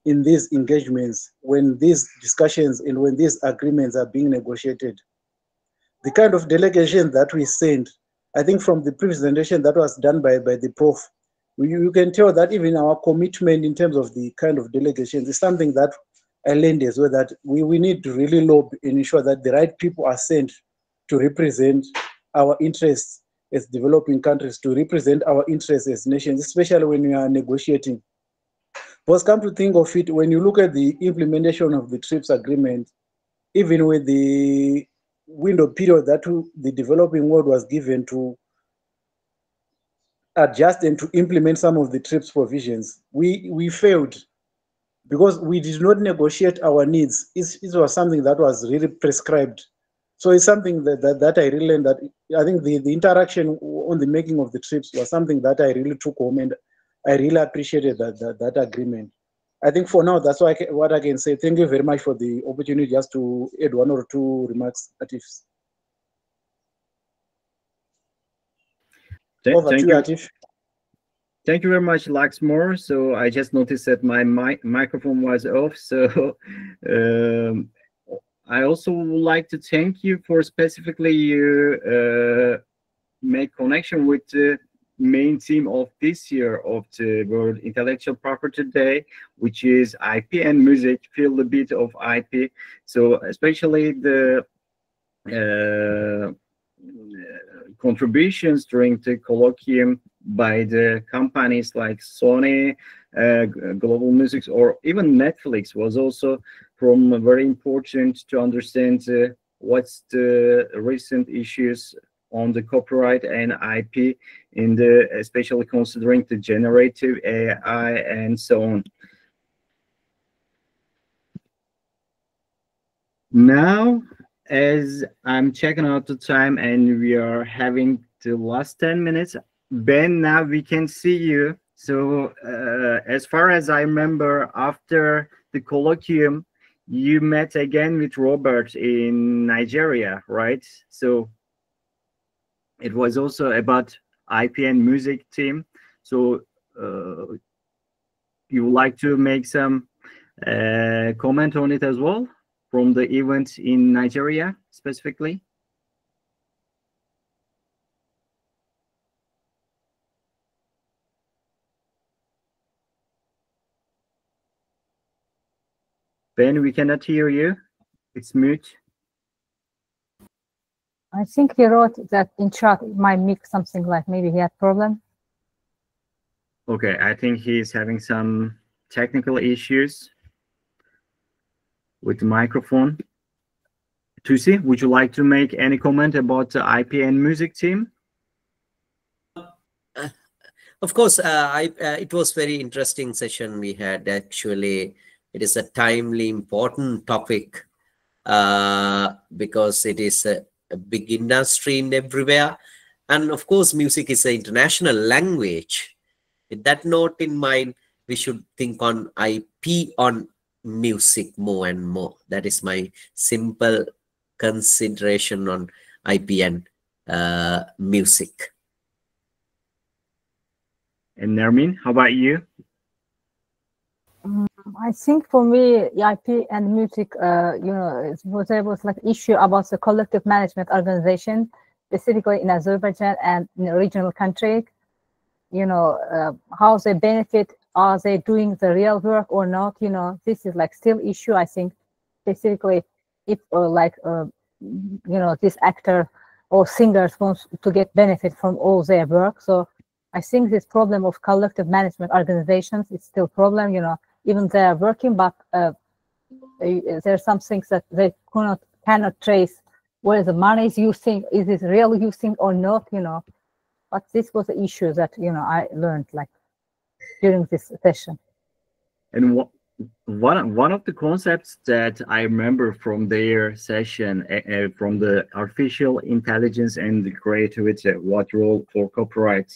in these engagements when these discussions and when these agreements are being negotiated. The kind of delegation that we send, I think from the presentation that was done by the prof, you can tell that even our commitment in terms of the kind of delegations is something that I learned as well, that we need to really lobby and ensure that the right people are sent to represent our interests as developing countries, to represent our interests as nations, especially when we are negotiating. Because come to think of it, when you look at the implementation of the TRIPS agreement, even with the window period that the developing world was given to adjust and to implement some of the TRIPS provisions, we failed because we did not negotiate our needs. It was something that was really prescribed. So it's something that I really learned, that I think the interaction on the making of the TRIPS was something that I really took home, and I really appreciated that agreement. I think for now, that's what I can say. Thank you very much for the opportunity just to add one or two remarks, Atif. Over to you, Atif. Thank you very much, Luxmore. So I just noticed that my microphone was off. So I also would like to thank you for specifically you make connection with the main theme of this year of the World Intellectual Property Day, which is IP and music. Feel the beat of IP. So especially the contributions during the colloquium by the companies like Sony, Global Music, or even Netflix was also very important to understand what's the recent issues on the copyright and IP in the, especially considering the generative AI and so on. Now, as I'm checking out the time and we are having the last 10 minutes, Ben, now we can see you. So as far as I remember, after the colloquium, you met again with Robert in Nigeria, right? So it was also about IP and music team. So you would like to make some comment on it as well from the event in Nigeria specifically? Ben, we cannot hear you. It's mute. I think he wrote that in chat, my mic, something like maybe he had problem. Okay, I think he's having some technical issues with the microphone. Tusi, would you like to make any comment about the IP and music team? Of course, it was very interesting session we had. Actually, it is a timely, important topic because it is a big industry in everywhere. And of course, music is an international language. With that note in mind, we should think on IP on music more and more. That is my simple consideration on IP and music. And Nermin, how about you? I think for me, IP and music, it was like issue about the collective management organization, specifically in Azerbaijan and in a regional country. How they benefit, are they doing the real work or not? This is like still issue, I think, specifically if this actor or singers wants to get benefit from all their work. So I think this problem of collective management organizations is still a problem, even they are working, but there are some things that they cannot trace where the money is using, is it real using or not, But this was the issue that, I learned like during this session. And one of the concepts that I remember from their session, from the artificial intelligence and the creativity, what role for copyright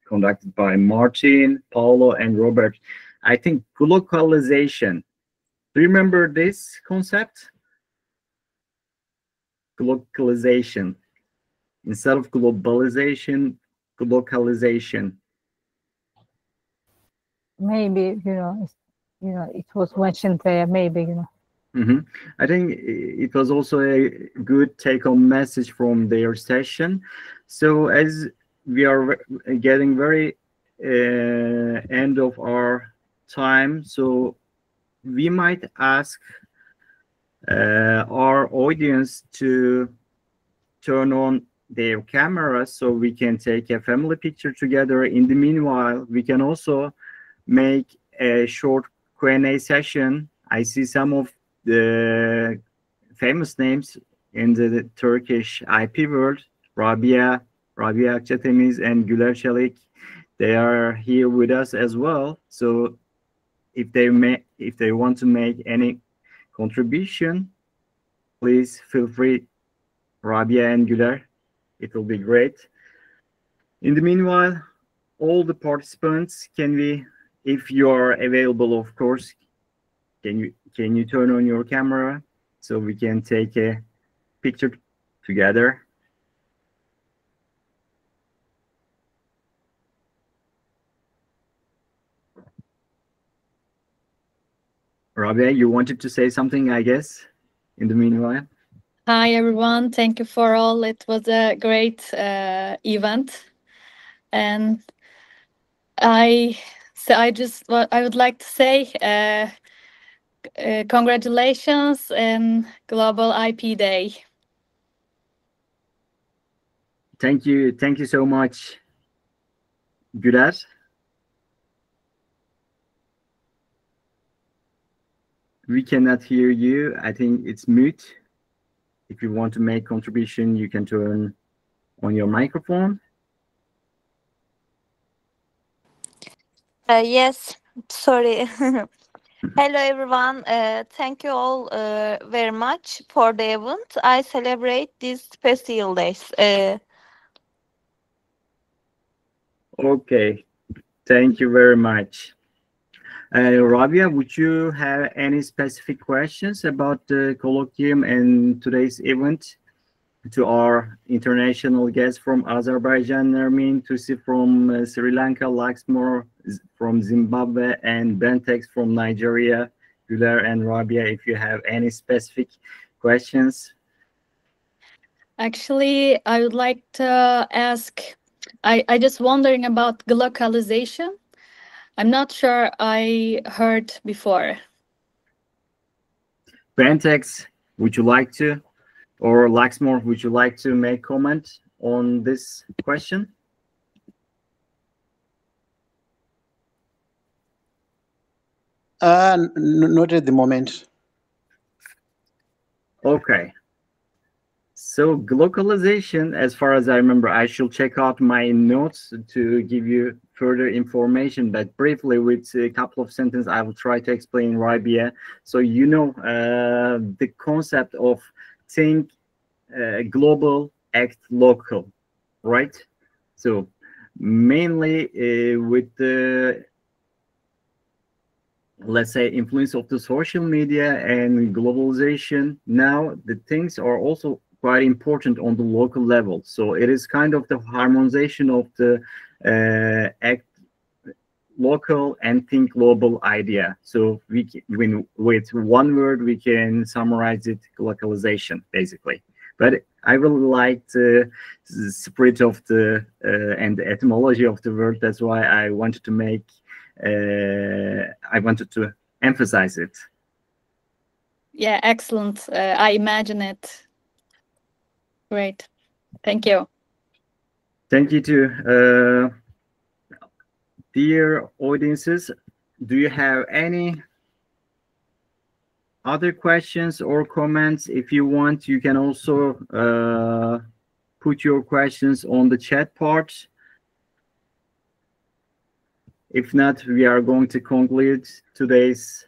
conducted by Martin, Paulo, and Robert. I think globalization. Do you remember this concept? Globalization. Instead of globalization, globalization. Maybe, it was mentioned there, maybe, I think it was also a good take-home message from their session. So as we are getting very end of our time, so we might ask our audience to turn on their cameras so we can take a family picture together. In the meanwhile, we can also make a short Q&A session. I see some of the famous names in the Turkish IP world, Rabia Akçatemiz and Güler Çelik. They are here with us as well. So if they want to make any contribution, please feel free, Rabia and Güler. It will be great. In the meanwhile, all the participants, if you are available, of course, can you turn on your camera so we can take a picture together? Rabia, you wanted to say something, I guess, in the meanwhile? Hi, everyone. Thank you for all. It was a great event. And I would like to say congratulations and Global IP Day. Thank you so much, Güler. We cannot hear you. I think it's mute. If you want to make contribution, you can turn on your microphone. Yes, sorry. Hello, everyone. Thank you all very much for the event. I celebrate these special days. Okay, thank you very much. Rabia, would you have any specific questions about the colloquium and today's event to our international guests from Azerbaijan, Nermin, Tusi from Sri Lanka, Laxmore from Zimbabwe, and Bentex from Nigeria? Güler and Rabia, if you have any specific questions. Actually, I would like to ask, I just wondering about glocalization. I'm not sure I heard before. Bentex, would you like to? Or Laxmore, would you like to make comment on this question? Not at the moment. Okay. So glocalization, as far as I remember, I should check out my notes to give you further information, but briefly with a couple of sentences, I will try to explain Rabia. So you know the concept of think global, act local, right? So mainly with the, let's say, influence of the social media and globalization, now the things are also quite important on the local level. So it is kind of the harmonization of the act local and think global idea. So we can, with one word, we can summarize it: localization, basically. But I will like the spirit of the and the etymology of the word. That's why I wanted to make, I wanted to emphasize it. Yeah, excellent. I imagine it. Great. Thank you. Thank you too. Dear audiences, do you have any other questions or comments? If you want, you can also put your questions on the chat part. If not, we are going to conclude today's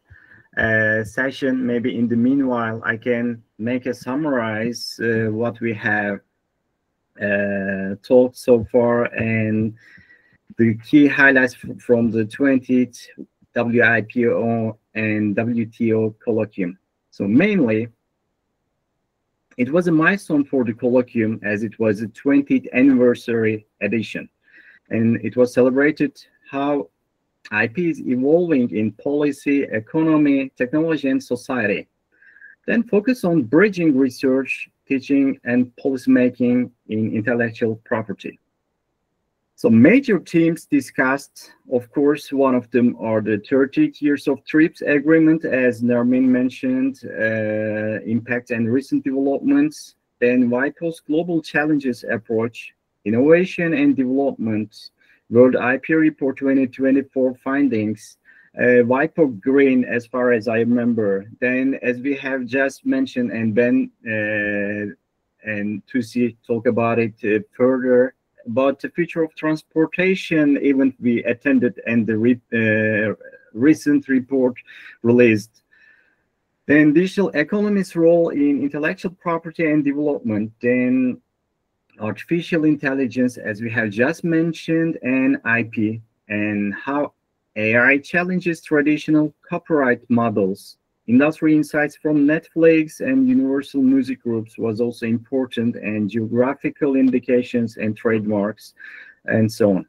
session. Maybe in the meanwhile, I can make a summarize what we have talked so far and the key highlights from the 20th WIPO and WTO colloquium. So mainly, it was a milestone for the colloquium as it was the 20th anniversary edition, and it was celebrated how IP is evolving in policy, economy, technology, and society. Then focus on bridging research, teaching, and policymaking in intellectual property. So major themes discussed, of course, one of them are the 30 years of TRIPS agreement, as Nermin mentioned, impact and recent developments, then WIPO's global challenges approach, innovation and development, World IP Report 2024 findings, WIPO Green, as far as I remember. Then, as we have just mentioned, and Ben and Tusi talk about it further, about the future of transportation event we attended and the recent report released. Then digital economy's role in intellectual property and development. Then artificial intelligence, as we have just mentioned, and IP, and how AI challenges traditional copyright models. Industry insights from Netflix and Universal Music Groups was also important, and geographical indications and trademarks, and so on.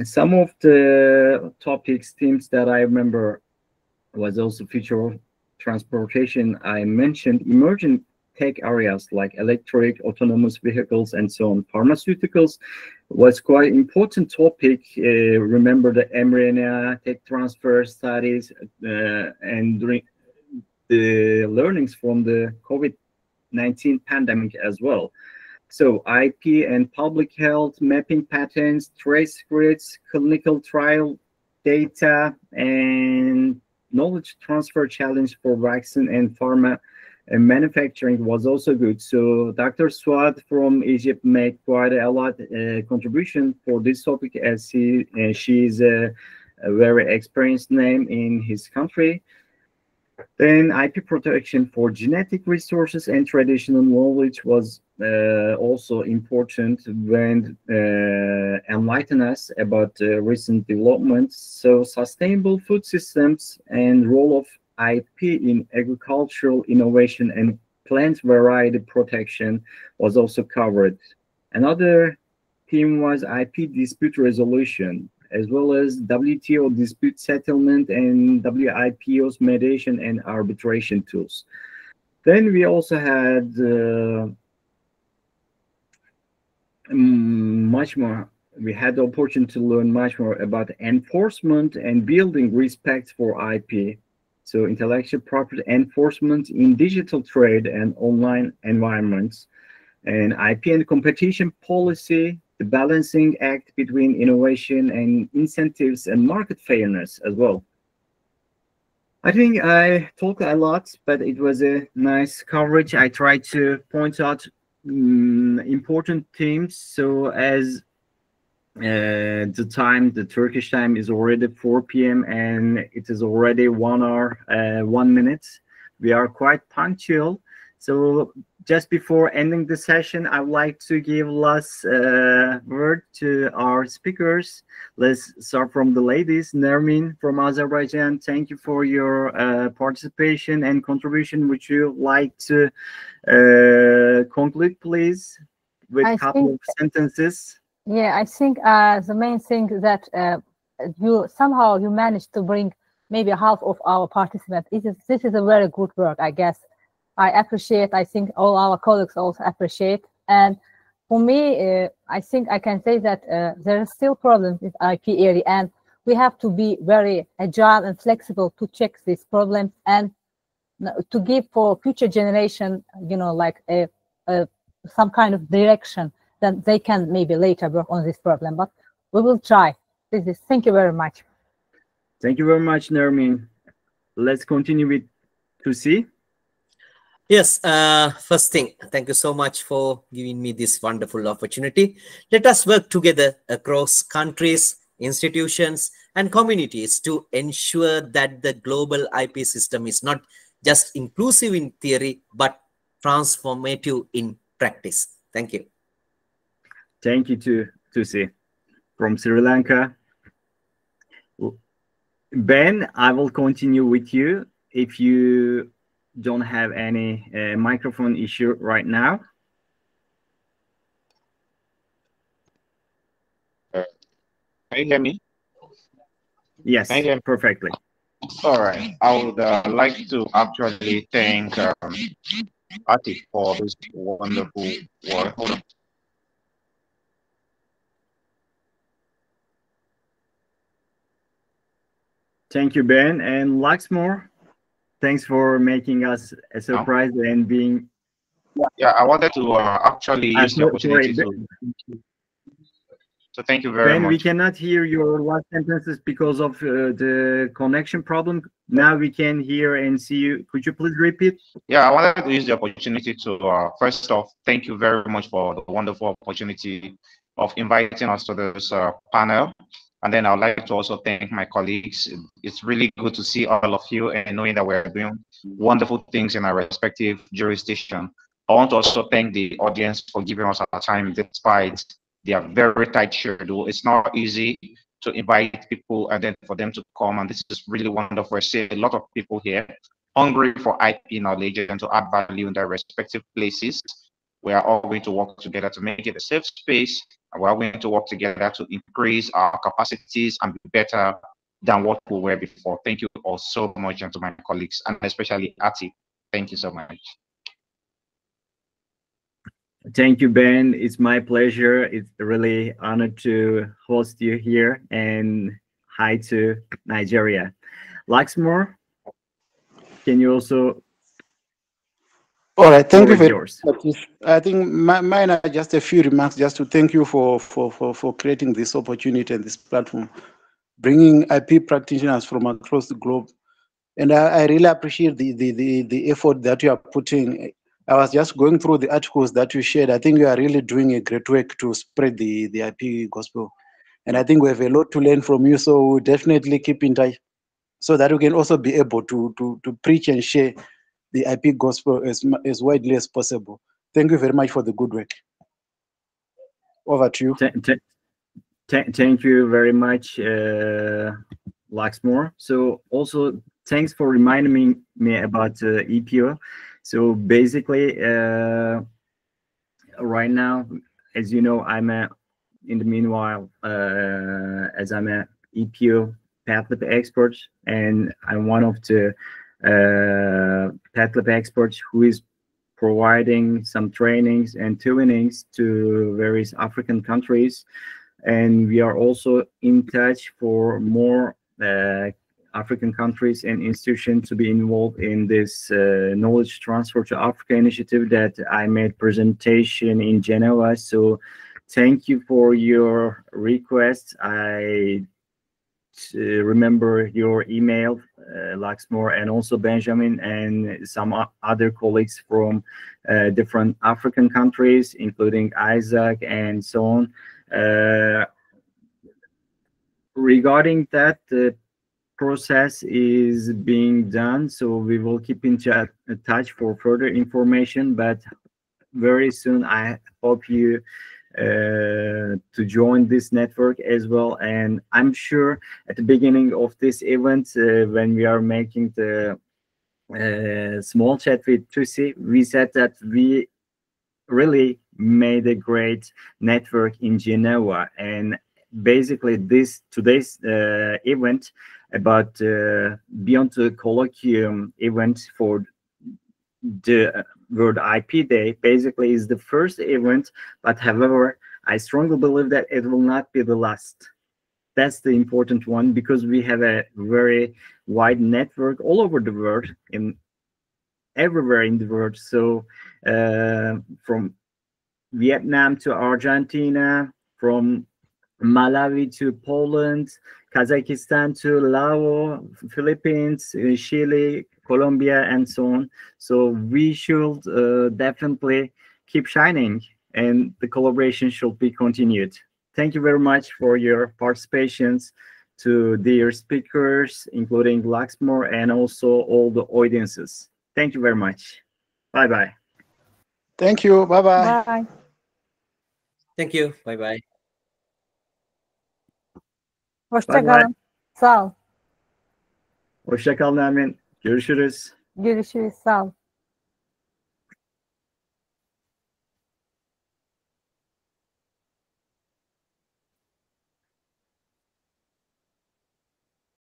Some of the topics, themes that I remember was also future of transportation. I mentioned emerging tech areas like electric, autonomous vehicles, and so on. Pharmaceuticals was quite important topic. Remember the mRNA tech transfer studies and during the learnings from the COVID-19 pandemic as well. So IP and public health, mapping patterns, trace grids, clinical trial data, and knowledge transfer challenge for vaccine and pharma And manufacturing was also good. So Dr. Swad from Egypt made quite a lot contribution for this topic, as she's a very experienced name in his country. Then IP protection for genetic resources and traditional knowledge was also important when enlighten us about recent developments. So sustainable food systems and role of IP in agricultural innovation and plant variety protection was also covered. Another theme was IP dispute resolution, as well as WTO dispute settlement and WIPO's mediation and arbitration tools. Then we also had much more. We had the opportunity to learn much more about enforcement and building respect for IP. So intellectual property enforcement in digital trade and online environments, and IP and competition policy, the balancing act between innovation and incentives and market fairness as well. I think I talked a lot, but it was a nice coverage. I tried to point out important themes. So as the Turkish time is already 4 p.m. and it is already 1 hour, 1 minute. We are quite punctual. So just before ending the session, I would like to give last word to our speakers. Let's start from the ladies. Nermin from Azerbaijan, thank you for your participation and contribution. Would you like to conclude, please, with a couple of sentences? Yeah, I think the main thing that you managed to bring maybe half of our participants. This is a very good work, I guess. I appreciate. I think all our colleagues also appreciate. And for me, I think I can say that there are still problems with IP area, and we have to be very agile and flexible to check these problems and to give for future generation, like some kind of direction that they can maybe later work on this problem. But we will try. Thank you very much. Thank you very much, Nermin. Let's continue with Tusi. Yes, first thing, thank you so much for giving me this wonderful opportunity. Let us work together across countries, institutions, and communities to ensure that the global IP system is not just inclusive in theory, but transformative in practice. Thank you. Thank you to Tusi from Sri Lanka. Ben, I will continue with you if you don't have any microphone issue right now. Can you hear me? Yes, perfectly. All right. I would like to actually thank Atif for this wonderful work. Hold on. Thank you, Ben. And Laxmore, thanks for making us a surprise and being. Yeah, I wanted to actually use the opportunity so thank you very Ben, much. we cannot hear your last sentences because of the connection problem. Now we can hear and see you. Could you please repeat? Yeah, I wanted to use the opportunity to first off, thank you very much for the wonderful opportunity of inviting us to this panel. And then I'd like to also thank my colleagues. It's really good to see all of you and knowing that we're doing wonderful things in our respective jurisdiction. I want to also thank the audience for giving us our time despite their very tight schedule. It's not easy to invite people and then for them to come, and this is really wonderful. I see a lot of people here hungry for IP knowledge and to add value in their respective places. We are all going to work together to make it a safe space, and we're going to work together to increase our capacities and be better than what we were before. Thank you all so much, and to my colleagues, and especially Ati. Thank you so much. Thank you, Ben. It's my pleasure. It's really honored to host you here, and hi to Nigeria. Laxmore, can you also? All right, thank you very much. I think mine are just a few remarks just to thank you for creating this opportunity and this platform, bringing IP practitioners from across the globe And I really appreciate the effort that you are putting. I was just going through the articles that you shared. I think you are really doing a great work to spread the IP gospel. And I think we have a lot to learn from you. So we'll definitely keep in touch so that we can also be able to preach and share the IP gospel as widely as possible. Thank you very much for the good work. Over to you. Thank you very much, Laxmore. So also thanks for reminding me about EPO. So basically, right now, as you know, in the meanwhile, as I'm a EPO Padlet expert, and I'm one of the Padlet experts who is providing some trainings and tunings to various African countries. And we are also in touch for more African countries and institutions to be involved in this knowledge transfer to Africa initiative that I made presentation in Geneva. So thank you for your request. I remember your email, Laxmore, and also Benjamin and some other colleagues from different African countries, including Isaac and so on. Regarding that, the process is being done, so we will keep in touch for further information, but very soon I hope you to join this network as well. And I'm sure at the beginning of this event, when we are making the small chat with Tusi, we said that we really made a great network in Geneva. And basically today's event about Beyond the Colloquium event for the World IP Day basically is the first event, but however, I strongly believe that it will not be the last. That's the important one, because we have a very wide network all over the world, everywhere in the world. So from Vietnam to Argentina, from Malawi to Poland, Kazakhstan to Laos, Philippines, Chile, Colombia, and so on. So we should definitely keep shining, and the collaboration should be continued. Thank you very much for your participations, to dear speakers, including Laxmore, and also all the audiences. Thank you very much. Bye-bye. Thank you. Bye-bye. Bye. Thank you. Bye-bye. Hoşça kalın. Sağ ol. Hoşça kalın Nermin. Görüşürüz. Görüşürüz. Sağ ol.